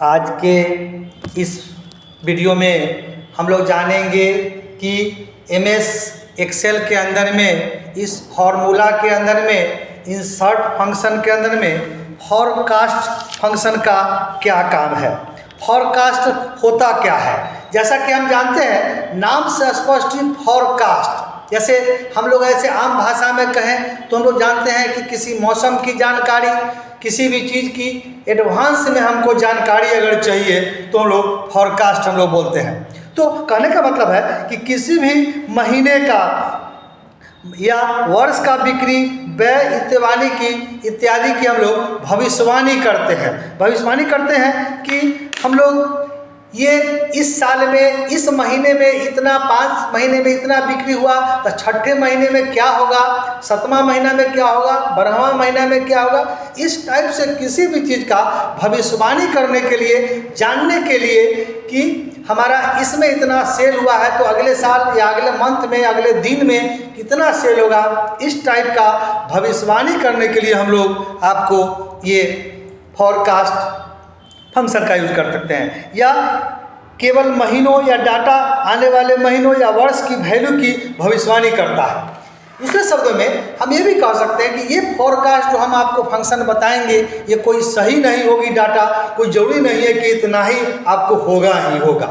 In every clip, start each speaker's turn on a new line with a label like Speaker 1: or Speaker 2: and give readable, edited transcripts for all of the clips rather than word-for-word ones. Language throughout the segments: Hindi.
Speaker 1: आज के इस वीडियो में हम लोग जानेंगे कि एमएस एक्सेल के अंदर में इस फॉर्मूला के अंदर में इंसर्ट फंक्शन के अंदर में फॉरकास्ट फंक्शन का क्या काम है। फॉरकास्ट होता क्या है? जैसा कि हम जानते हैं नाम से स्पष्ट ही फॉरकास्ट, जैसे हम लोग ऐसे आम भाषा में कहें तो हम लोग जानते हैं कि किसी मौसम की जानकारी, किसी भी चीज़ की एडवांस में हमको जानकारी अगर चाहिए तो हम लोग फॉरकास्ट हम लोग बोलते हैं। तो कहने का मतलब है कि किसी भी महीने का या वर्ष का बिक्री, व्यय इत्यादि की हम लोग भविष्यवाणी करते हैं। भविष्यवाणी करते हैं कि हम लोग ये इस साल में, इस महीने में इतना, 5 महीने में इतना बिक्री हुआ तो छठे महीने में क्या होगा, 7वां महीना में क्या होगा, 12वां महीना में क्या होगा। इस टाइप से किसी भी चीज़ का भविष्यवाणी करने के लिए, जानने के लिए कि हमारा इसमें इतना सेल हुआ है तो अगले साल या अगले मंथ में, अगले दिन में कितना सेल होगा, इस टाइप का भविष्यवाणी करने के लिए हम लोग आपको ये फॉरकास्ट फंक्शन का यूज कर सकते हैं। या केवल महीनों या डाटा आने वाले महीनों या वर्ष की वैल्यू की भविष्यवाणी करता है। दूसरे शब्दों में हम ये भी कह सकते हैं कि ये फॉरकास्ट जो हम आपको फंक्शन बताएंगे ये कोई सही नहीं होगी डाटा, कोई ज़रूरी नहीं है कि इतना ही आपको होगा ही होगा।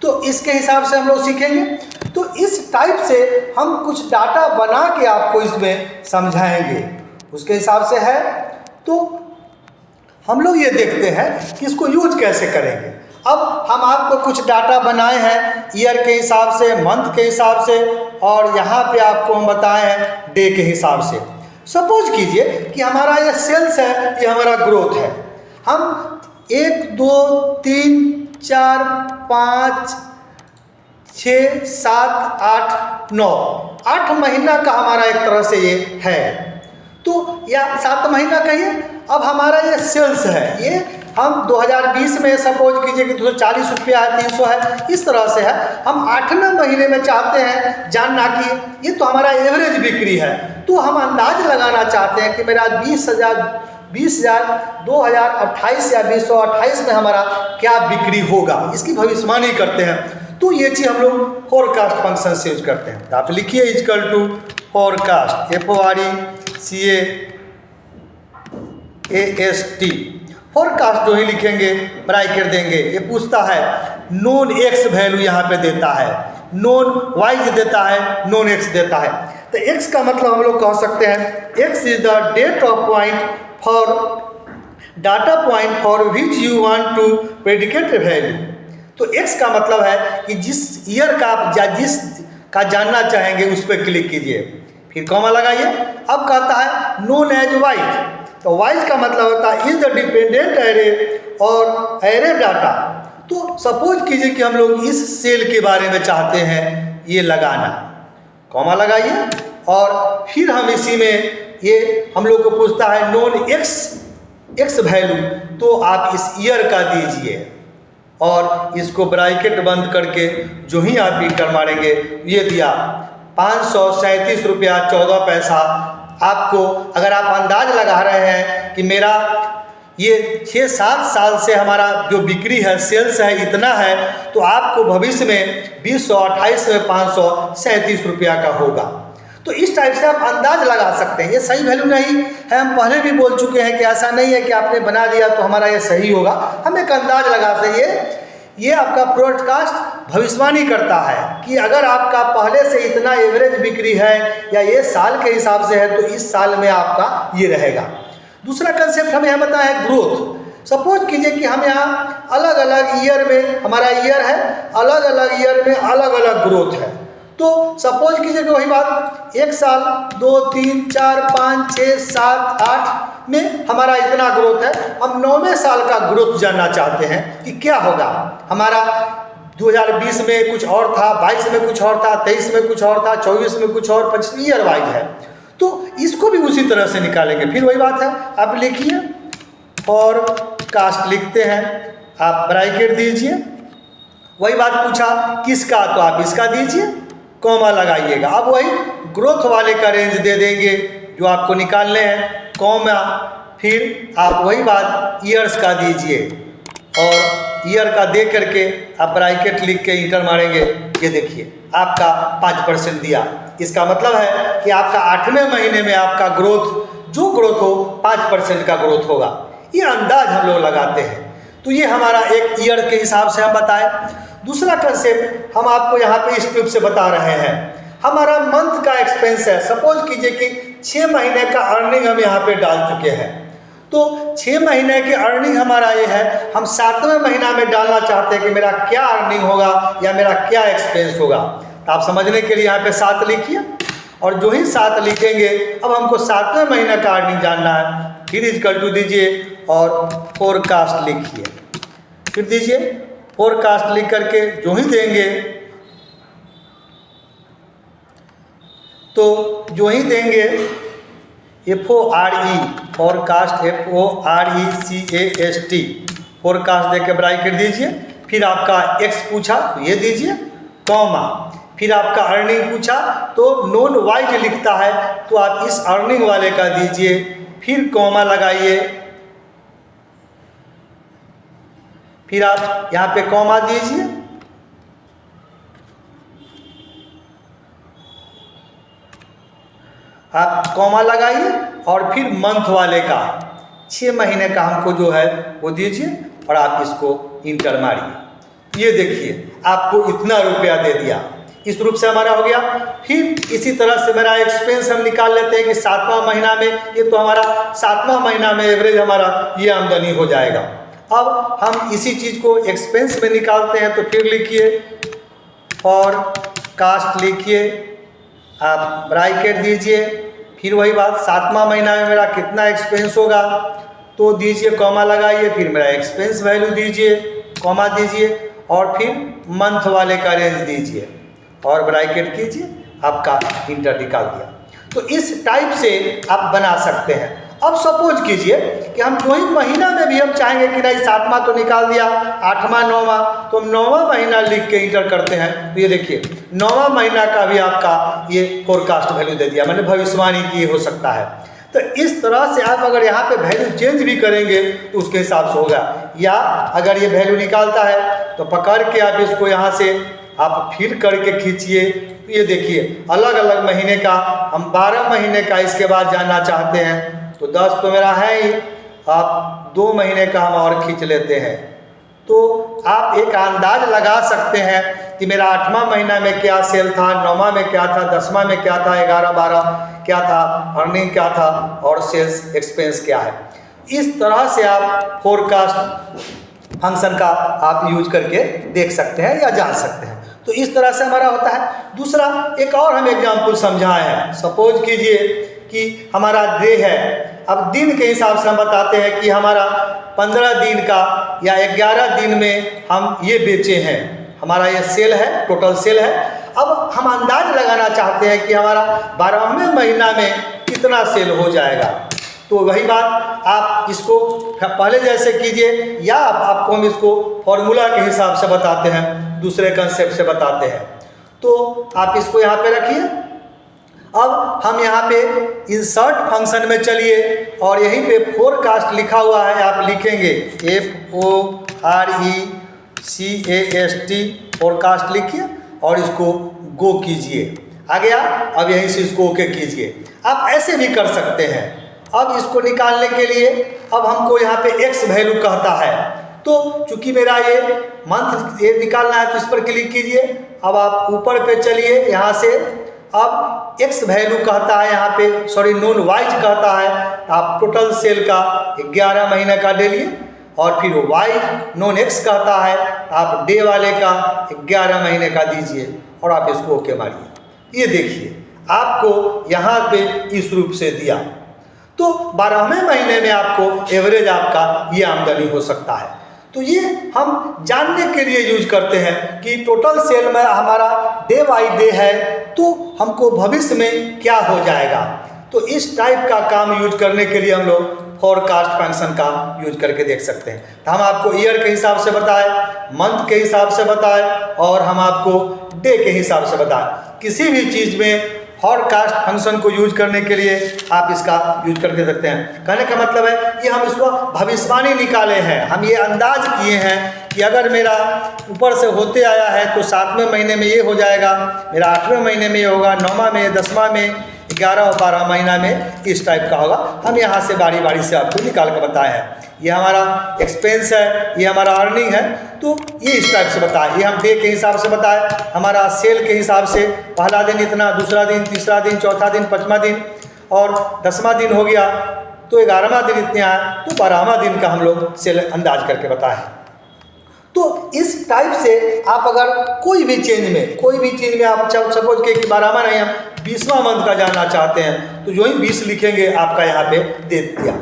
Speaker 1: तो इसके हिसाब से हम लोग सीखेंगे। तो इस टाइप से हम कुछ डाटा बना के आपको इसमें समझाएंगे, उसके हिसाब से है। तो हम लोग ये देखते हैं कि इसको यूज कैसे करेंगे। अब हम आपको कुछ डाटा बनाए हैं ईयर के हिसाब से, मंथ के हिसाब से, और यहाँ पे आपको हम बताए हैं डे के हिसाब से। सपोज कीजिए कि हमारा ये सेल्स है, ये हमारा ग्रोथ है। हम 1 2 3 4 5 6 7 8 9 8 महीना का हमारा एक तरह से ये है। तो या 7 महीना कहिए। अब हमारा ये सेल्स है, ये हम 2020 में सपोज कीजिए कि 240 रुपया है, 300 है, इस तरह से है। हम 8वें महीने में चाहते हैं जानना कि ये तो हमारा एवरेज बिक्री है, तो हम अंदाज लगाना चाहते हैं कि मेरा 20,000 2028 या 2028 में हमारा क्या बिक्री होगा, इसकी भविष्यवाणी करते हैं। तो ये चीज़ हम लोग फॉरकास्ट फंक्शन से यूज करते हैं। तो आप लिखिए equal to forecast, FORCAST। Forecast जो ही लिखेंगे ब्रैकेट देंगे। ये पूछता है नोन एक्स वैल्यू यहाँ पे देता है, नोन वाई देता है, नोन एक्स देता है। तो एक्स का मतलब हम लोग कह सकते हैं X is the date of point for data point for which you want to predicate value. तो एक्स का मतलब है कि जिस ईयर का आप जिस का जानना चाहेंगे उस पर क्लिक कीजिए, फिर कॉमा लगाइए। अब कहता है नोन एज वाइज, तो वाइज का मतलब होता है इज द डिपेंडेंट एरे और एरे डाटा। तो सपोज कीजिए कि हम लोग इस सेल के बारे में चाहते हैं ये लगाना, कॉमा लगाइए, और फिर हम इसी में ये हम लोग को पूछता है नोन एक्स वैल्यू, तो आप इस ईयर का दीजिए और इसको ब्रैकेट बंद करके जो ही आप इंटर मारेंगे ये दिया 537 रुपया 14 पैसा। आपको अगर आप अंदाज लगा रहे हैं कि मेरा ये 6-7 साल से हमारा जो बिक्री है, सेल्स है, इतना है, तो आपको भविष्य में 2028 में 537 रुपया का होगा। तो इस टाइप से आप अंदाज लगा सकते हैं। ये सही वैल्यू नहीं है, हम पहले भी बोल चुके हैं कि ऐसा नहीं है कि आपने बना दिया तो हमारा ये सही होगा। हम एक अंदाज लगा सकते। ये आपका फॉरकास्ट भविष्यवाणी करता है कि अगर आपका पहले से इतना एवरेज बिक्री है या ये साल के हिसाब से है तो इस साल में आपका ये रहेगा। दूसरा कंसेप्ट हमें यहाँ बताया है ग्रोथ। सपोज कीजिए कि हम यहाँ अलग अलग ईयर में, हमारा ईयर है, अलग अलग ईयर में अलग अलग ग्रोथ है। तो सपोज कीजिए कि वही बात 1 साल 2 3 4 5 6 7 8 में हमारा इतना ग्रोथ है। हम 9वें साल का ग्रोथ जानना चाहते हैं कि क्या होगा। हमारा 2020 में कुछ और था, 22 में कुछ और था, 23 में कुछ और था, 24 में कुछ और, 25 ईयर वाइज है। तो इसको भी उसी तरह से निकालेंगे। फिर वही बात है, आप लिखिए फॉरकास्ट लिखते हैं, आप ब्रैकेट दीजिए। वही बात पूछा किसका, तो आप इसका दीजिए, कॉमा लगाइएगा। अब वही ग्रोथ वाले का रेंज दे देंगे जो आपको निकालने हैं, कॉमा, फिर आप वही बात ईयर्स का दीजिए, और ईयर का दे करके आप ब्रैकेट लिख के इंटर मारेंगे, ये देखिए आपका 5% दिया। इसका मतलब है कि आपका 8वें महीने में आपका ग्रोथ जो ग्रोथ हो 5% का ग्रोथ होगा। ये अंदाज हम लोग लगाते हैं। तो ये हमारा एक ईयर के हिसाब से हम बताएं। दूसरा कंसेप्ट हम आपको यहाँ पे इस ट्यूब से बता रहे हैं, हमारा मंथ का एक्सपेंस है। सपोज कीजिए कि 6 महीने का अर्निंग हम यहाँ पे डाल चुके हैं, तो 6 महीने के अर्निंग हमारा ये है, हम 7वें महीना में डालना चाहते हैं कि मेरा क्या अर्निंग होगा या मेरा क्या एक्सपेंस होगा। तो आप समझने के लिए यहाँ पे 7 लिखिए, और जो ही 7 लिखेंगे अब हमको 7वें महीने का अर्निंग जानना है। फिर इक्वल टू दीजिए और फोरकास्ट लिखिए, फिर दीजिए फोरकास्ट लिख करके जो ही देंगे तो जो ही देंगे FORE फोरकास्ट FORECAST फोरकास्ट देके ब्रैकेट दीजिए। फिर आपका एक्स पूछा तो ये दीजिए कॉमा, फिर आपका अर्निंग पूछा तो नॉन वाइज लिखता है तो आप इस अर्निंग वाले का दीजिए, फिर कॉमा लगाइए, फिर आप यहाँ पे कॉमा दीजिए, आप कॉमा लगाइए और फिर मंथ वाले का 6 महीने का हमको जो है वो दीजिए और आप इसको इंटर मारिए। ये देखिए आपको इतना रुपया दे दिया, इस रूप से हमारा हो गया। फिर इसी तरह से मेरा एक्सपेंस हम निकाल लेते हैं कि 7वां महीना में, ये तो हमारा 7वां महीना में एवरेज हमारा ये आमदनी हो जाएगा। अब हम इसी चीज़ को एक्सपेंस में निकालते हैं, तो फिर लिखिए और कास्ट लिखिए, आप ब्रैकेट दीजिए, फिर वही बात 7वां महीना में मेरा कितना एक्सपेंस होगा तो दीजिए कॉमा लगाइए, फिर मेरा एक्सपेंस वैल्यू दीजिए, कॉमा दीजिए और फिर मंथ वाले का रेंज दीजिए और ब्रैकेट कीजिए, आपका इंटर निकाल दिया। तो इस टाइप से आप बना सकते हैं। अब सपोज कीजिए कि हम जो ही महीना में भी हम चाहेंगे कि नहीं 7वां तो निकाल दिया, 8वां 9वां, तो हम 9वां महीना लिख के इंटर करते हैं। तो ये देखिए 9वां महीना का भी आपका ये फोरकास्ट वैल्यू दे दिया, मैंने भविष्यवाणी की हो सकता है। तो इस तरह से आप अगर यहाँ पे वैल्यू चेंज भी करेंगे तो उसके हिसाब से होगा, या अगर ये वैल्यू निकालता है तो पकड़ के आप इसको यहाँ से आप फिर करके खींचिए। तो ये देखिए अलग अलग महीने का हम 12 महीने का इसके बाद जानना चाहते हैं, तो 10 तो मेरा है ही, आप 2 महीने का हम और खींच लेते हैं। तो आप एक अंदाज लगा सकते हैं कि मेरा 8वां महीना में क्या सेल था, 9वां में क्या था, 10वां में क्या था, 11 12 क्या था, अर्निंग क्या था और सेल्स एक्सपेंस क्या है। इस तरह से आप फोरकास्ट फंक्शन का आप यूज करके देख सकते हैं या जान सकते हैं। तो इस तरह से हमारा होता है। दूसरा एक और हम एग्जाम्पल समझाए हैं। सपोज कीजिए कि हमारा डे है, अब दिन के हिसाब से हम बताते हैं कि हमारा 15 दिन का या 11 दिन में हम ये बेचे हैं, हमारा ये सेल है, टोटल सेल है। अब हम अंदाज लगाना चाहते हैं कि हमारा 12वें महीना में कितना सेल हो जाएगा। तो वही बात आप इसको पहले जैसे कीजिए, या आपको हम इसको फॉर्मूला के हिसाब से बताते हैं, दूसरे कंसेप्ट से बताते हैं। तो आप इसको यहाँ पे रखिए। अब हम यहाँ पे इंसर्ट फंक्शन में चलिए और यहीं पे फोरकास्ट लिखा हुआ है, आप लिखेंगे FORECAST फोरकास्ट लिखिए और इसको गो कीजिए। आ गया, अब यहीं से इसको ओके कीजिए। आप ऐसे भी कर सकते हैं। अब इसको निकालने के लिए अब हमको यहाँ पे x वैल्यू कहता है, तो चूंकि मेरा ये मंथ ये निकालना है तो इस पर क्लिक कीजिए। अब आप ऊपर पे चलिए यहाँ से, अब x वैल्यू कहता है यहाँ पे, सॉरी नॉन वाइज कहता है, आप टोटल सेल का 11 महीने का ले लिए और फिर y नॉन x कहता है, आप डे वाले का 11 महीने का दीजिए और आप इसको ओके मारिए। ये देखिए आपको यहाँ पे इस रूप से दिया। तो 12वें महीने में आपको एवरेज आपका ये आमदनी हो सकता है। तो ये हम जानने के लिए यूज करते हैं कि टोटल सेल में हमारा डे बाई डे है तो हमको भविष्य में क्या हो जाएगा। तो इस टाइप का काम यूज करने के लिए हम लोग फोरकास्ट फंक्शन का यूज करके देख सकते हैं। तो हम आपको ईयर के हिसाब से बताएं, मंथ के हिसाब से बताएं और हम आपको डे के हिसाब से बताएं। किसी भी चीज़ में फोरकास्ट फंक्शन को यूज करने के लिए आप इसका यूज करके सकते हैं। कहने का मतलब है कि हम इसको भविष्यवाणी निकाले हैं, हम ये अंदाज किए हैं कि अगर मेरा ऊपर से होते आया है तो 7वें महीने में ये हो जाएगा, मेरा 8वें महीने में ये होगा, 9वां में, 10वां में, 11 और 12 महीना में इस टाइप का होगा। हम यहाँ से बारी बारी से आपको निकाल कर बताए हैं। ये हमारा एक्सपेंस है, ये हमारा अर्निंग है, तो ये इस टाइप से बताए। ये हम डे के हिसाब से बताए, हमारा सेल के हिसाब से पहला दिन इतना, दूसरा दिन, तीसरा दिन, चौथा दिन, 5वां दिन और 10वां दिन हो गया तो 11वां दिन इतने आए तो 12वां दिन का हम लोग सेल अंदाज करके बताएं। तो इस टाइप से आप अगर कोई भी चीज़ में आप सपोज के कि 12वां नहीं, हम 20वां मंथ का जानना चाहते हैं तो जो ही 20 लिखेंगे आपका यहाँ पे दे दिया।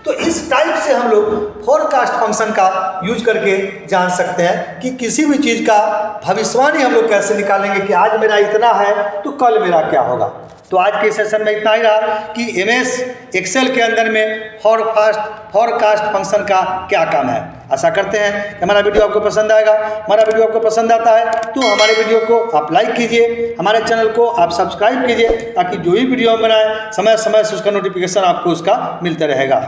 Speaker 1: तो इस टाइप से हम लोग फोरकास्ट फंक्शन का यूज करके जान सकते हैं कि किसी भी चीज़ का भविष्यवाणी हम लोग कैसे निकालेंगे कि आज मेरा इतना है तो कल मेरा क्या होगा। तो आज के सेशन में इतना ही रहा कि एमएस एक्सेल के अंदर में फोरकास्ट फंक्शन का क्या काम है। आशा करते हैं कि हमारा वीडियो आपको पसंद आएगा। हमारा वीडियो आपको पसंद आता है तो हमारे वीडियो को आप लाइक कीजिए, हमारे चैनल को आप सब्सक्राइब कीजिए ताकि जो भी वीडियो हम बनाएं समय समय से उसका नोटिफिकेशन आपको उसका मिलता रहेगा।